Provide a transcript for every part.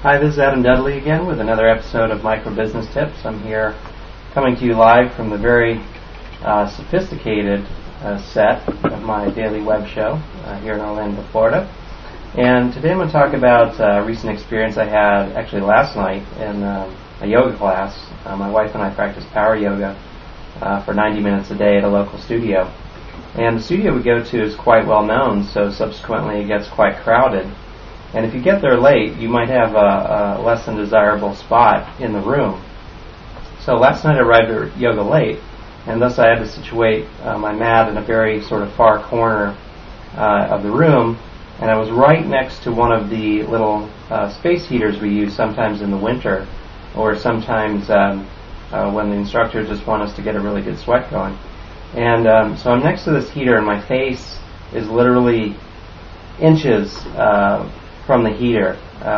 Hi, this is Adam Dudley again with another episode of Micro Business Tips. I'm here coming to you live from the very sophisticated set of my daily web show here in Orlando, Florida. And today I'm going to talk about a recent experience I had actually last night in a yoga class. My wife and I practice power yoga for 90 minutes a day at a local studio. And the studio we go to is quite well known, so subsequently it gets quite crowded. And if you get there late, you might have a less than desirable spot in the room. So last night I arrived at yoga late, and thus I had to situate my mat in a very sort of far corner of the room, and I was right next to one of the little space heaters we use sometimes in the winter, or sometimes when the instructors just want us to get a really good sweat going. And so I'm next to this heater, and my face is literally inches from the heater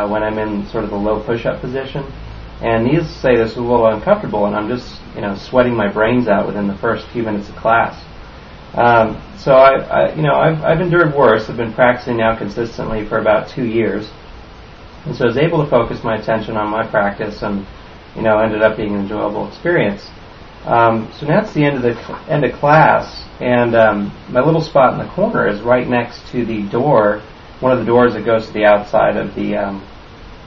when I'm in sort of the low push-up position. And needless to say, this was a little uncomfortable, and I'm just, sweating my brains out within the first few minutes of class. So I've endured worse. I've been practicing now consistently for about 2 years, and so I was able to focus my attention on my practice, and ended up being an enjoyable experience. So now it's the end of class, and my little spot in the corner is right next to the door, one of the doors that goes to the outside of the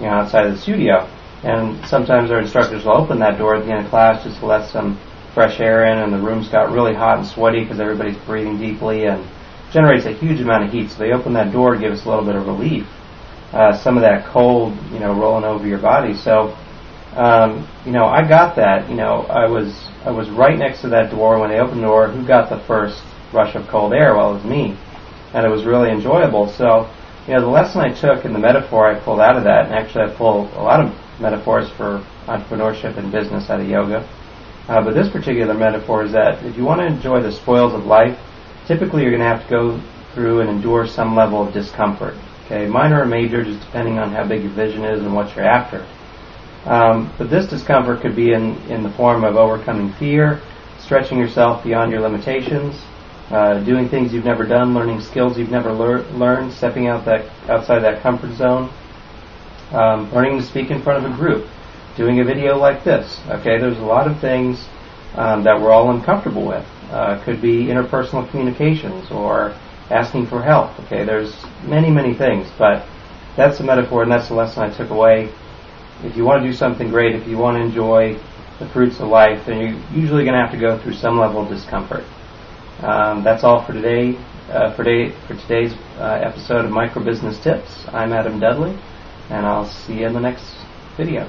outside of the studio. And sometimes our instructors will open that door at the end of class just to let some fresh air in, and the room's got really hot and sweaty because everybody's breathing deeply and generates a huge amount of heat. So they open that door to give us a little bit of relief, some of that cold, rolling over your body. So, I got that. I was right next to that door when they opened the door. Who got the first rush of cold air? Well, it was me, and it was really enjoyable. So, the lesson I took and the metaphor I pulled out of that, and actually I pull a lot of metaphors for entrepreneurship and business out of yoga. But this particular metaphor is that if you want to enjoy the spoils of life, typically you're going to have to go through and endure some level of discomfort. Okay, minor or major, just depending on how big your vision is and what you're after. But this discomfort could be in the form of overcoming fear, stretching yourself beyond your limitations, doing things you've never done, learning skills you've never learned, stepping outside that comfort zone, learning to speak in front of a group, doing a video like this. Okay, there's a lot of things that we're all uncomfortable with. Could be interpersonal communications or asking for help. Okay, there's many, many things, but that's the metaphor, and that's the lesson I took away. If you want to do something great, if you want to enjoy the fruits of life, then you're usually going to have to go through some level of discomfort. That's all for today. For today's episode of Micro Business Tips. I'm Adam Dudley, and I'll see you in the next video.